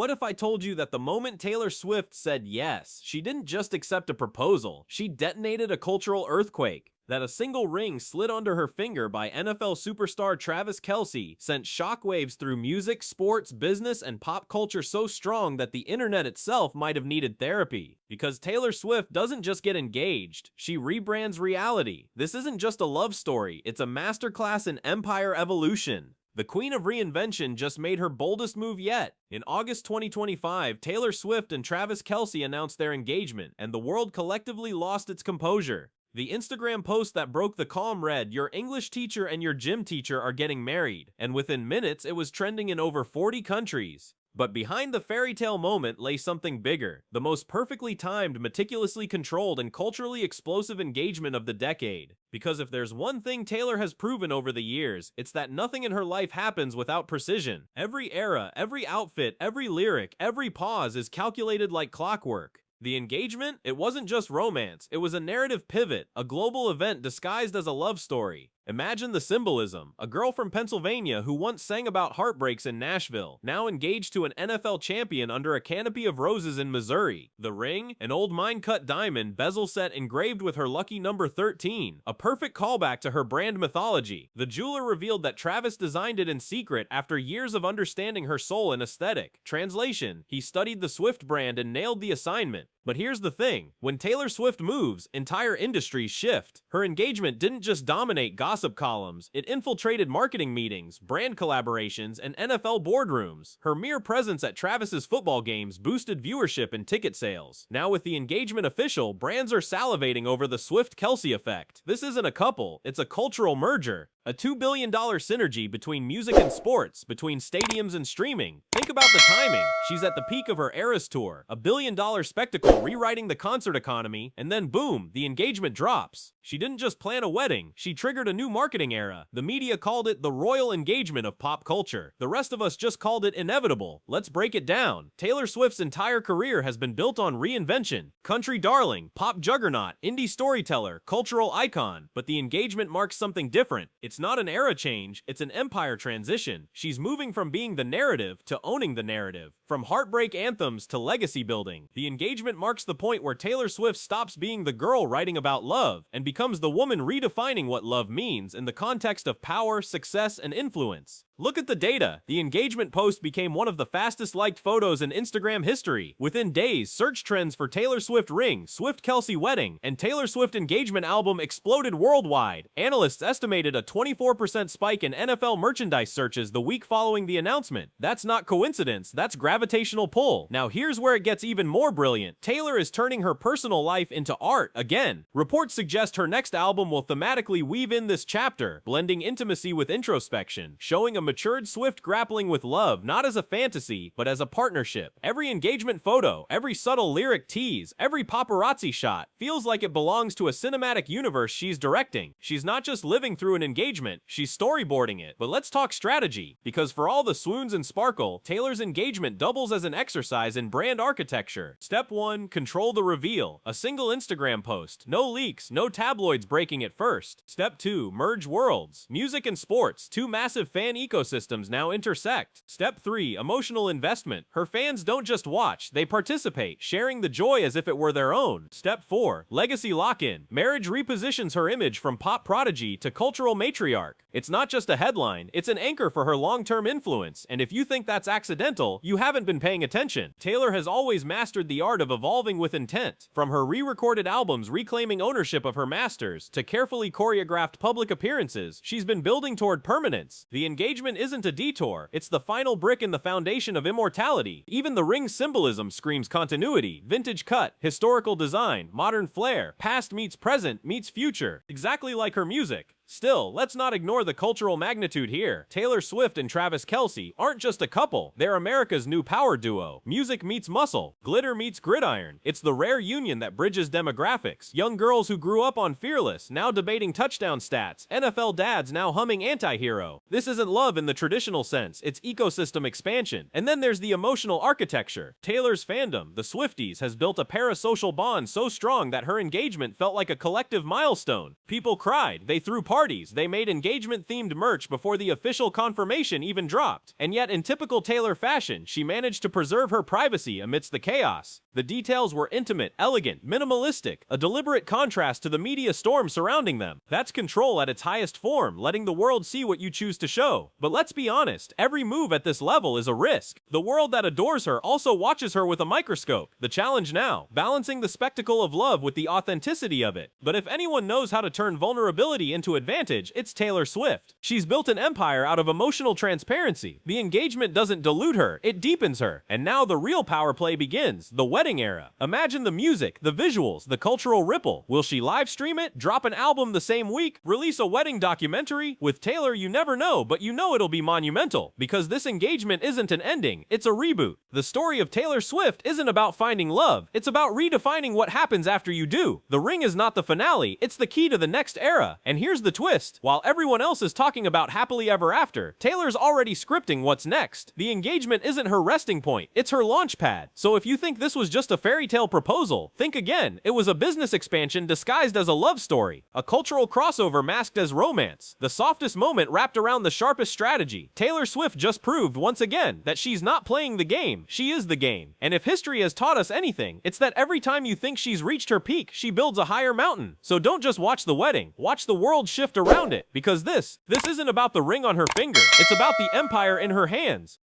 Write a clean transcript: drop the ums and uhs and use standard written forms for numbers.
What if I told you that the moment Taylor Swift said yes, she didn't just accept a proposal, she detonated a cultural earthquake? That a single ring slid under her finger by NFL superstar Travis Kelce sent shockwaves through music, sports, business, and pop culture so strong that the internet itself might have needed therapy. Because Taylor Swift doesn't just get engaged, she rebrands reality. This isn't just a love story, it's a masterclass in empire evolution. The queen of reinvention just made her boldest move yet. In August 2025, Taylor Swift and Travis Kelce announced their engagement, and the world collectively lost its composure. The Instagram post that broke the calm read, "Your English teacher and your gym teacher are getting married," and within minutes it was trending in over 40 countries. But behind the fairy tale moment lay something bigger, the most perfectly timed, meticulously controlled, and culturally explosive engagement of the decade. Because if there's one thing Taylor has proven over the years, it's that nothing in her life happens without precision. Every era, every outfit, every lyric, every pause is calculated like clockwork. The engagement? It wasn't just romance, it was a narrative pivot, a global event disguised as a love story. Imagine the symbolism. A girl from Pennsylvania who once sang about heartbreaks in Nashville, now engaged to an NFL champion under a canopy of roses in Missouri. The ring? An old mine-cut diamond, bezel set engraved with her lucky number 13. A perfect callback to her brand mythology. The jeweler revealed that Travis designed it in secret after years of understanding her soul and aesthetic. Translation: he studied the Swift brand and nailed the assignment. But here's the thing, when Taylor Swift moves, entire industries shift. Her engagement didn't just dominate gossip columns, it infiltrated marketing meetings, brand collaborations, and NFL boardrooms. Her mere presence at Travis's football games boosted viewership and ticket sales. Now with the engagement official, brands are salivating over the Swift-Kelce effect. This isn't a couple, it's a cultural merger. A $2 billion synergy between music and sports, between stadiums and streaming. Think about the timing. She's at the peak of her Eras tour, a billion-dollar spectacle rewriting the concert economy, and then boom, the engagement drops. She didn't just plan a wedding, she triggered a new marketing era. The media called it the royal engagement of pop culture. The rest of us just called it inevitable. Let's break it down. Taylor Swift's entire career has been built on reinvention. Country darling, pop juggernaut, indie storyteller, cultural icon. But the engagement marks something different. It's not an era change, it's an empire transition. She's moving from being the narrative to owning the narrative. From heartbreak anthems to legacy building. The engagement marks the point where Taylor Swift stops being the girl writing about love and becomes the woman redefining what love means in the context of power, success, and influence. Look at the data. The engagement post became one of the fastest liked photos in Instagram history. Within days, search trends for Taylor Swift ring, Swift-Kelce wedding, and Taylor Swift engagement album exploded worldwide. Analysts estimated a 24% spike in NFL merchandise searches the week following the announcement. That's not coincidence, that's gravitational pull. Now here's where it gets even more brilliant. Taylor is turning her personal life into art again. Reports suggest her next album will thematically weave in this chapter, blending intimacy with introspection, showing a matured Swift grappling with love not as a fantasy, but as a partnership. Every engagement photo, every subtle lyric tease, every paparazzi shot feels like it belongs to a cinematic universe she's directing. She's not just living through an engagement, she's storyboarding it. But let's talk strategy, because for all the swoons and sparkle, Taylor's engagement doubles as an exercise in brand architecture. Step 1, control the reveal. A single Instagram post, no leaks, no tabloids breaking it first. Step 2, merge worlds. Music and sports, two massive fan ecosystems now intersect. Step 3, emotional investment. Her fans don't just watch, they participate, sharing the joy as if it were their own. Step 4, legacy lock-in. Marriage repositions her image from pop prodigy to cultural matriarch. It's not just a headline, it's an anchor for her long-term influence, and if you think that's accidental, you haven't been paying attention. Taylor has always mastered the art of evolving with intent. From her re-recorded albums reclaiming ownership of her masters, to carefully choreographed public appearances, she's been building toward permanence. The engagement isn't a detour, it's the final brick in the foundation of immortality. Even the ring's symbolism screams continuity, vintage cut, historical design, modern flair, past meets present meets future, exactly like her music. Still, let's not ignore the cultural magnitude here. Taylor Swift and Travis Kelce aren't just a couple, they're America's new power duo. Music meets muscle, glitter meets gridiron. It's the rare union that bridges demographics. Young girls who grew up on Fearless, now debating touchdown stats. NFL dads now humming anti-hero. This isn't love in the traditional sense, it's ecosystem expansion. And then there's the emotional architecture. Taylor's fandom, the Swifties, has built a parasocial bond so strong that her engagement felt like a collective milestone. People cried, they threw parties, parties, they made engagement-themed merch before the official confirmation even dropped. And yet, in typical Taylor fashion, she managed to preserve her privacy amidst the chaos. The details were intimate, elegant, minimalistic, a deliberate contrast to the media storm surrounding them. That's control at its highest form, letting the world see what you choose to show. But let's be honest, every move at this level is a risk. The world that adores her also watches her with a microscope. The challenge now, balancing the spectacle of love with the authenticity of it. But if anyone knows how to turn vulnerability into advantage, it's Taylor Swift. She's built an empire out of emotional transparency. The engagement doesn't dilute her, it deepens her. And now the real power play begins, the wedding era. Imagine the music, the visuals, the cultural ripple. Will she live stream it, drop an album the same week, release a wedding documentary? With Taylor, you never know, but you know it'll be monumental. Because this engagement isn't an ending, it's a reboot. The story of Taylor Swift isn't about finding love, it's about redefining what happens after you do. The ring is not the finale, it's the key to the next era. And here's the twist. While everyone else is talking about happily ever after, Taylor's already scripting what's next. The engagement isn't her resting point, it's her launch pad. So if you think this was just a fairy tale proposal, think again. It was a business expansion disguised as a love story, a cultural crossover masked as romance, the softest moment wrapped around the sharpest strategy. Taylor Swift just proved once again that she's not playing the game, she is the game. And if history has taught us anything, it's that every time you think she's reached her peak, she builds a higher mountain. So don't just watch the wedding, watch the world shift around it, because this isn't about the ring on her finger, it's about the empire in her hands.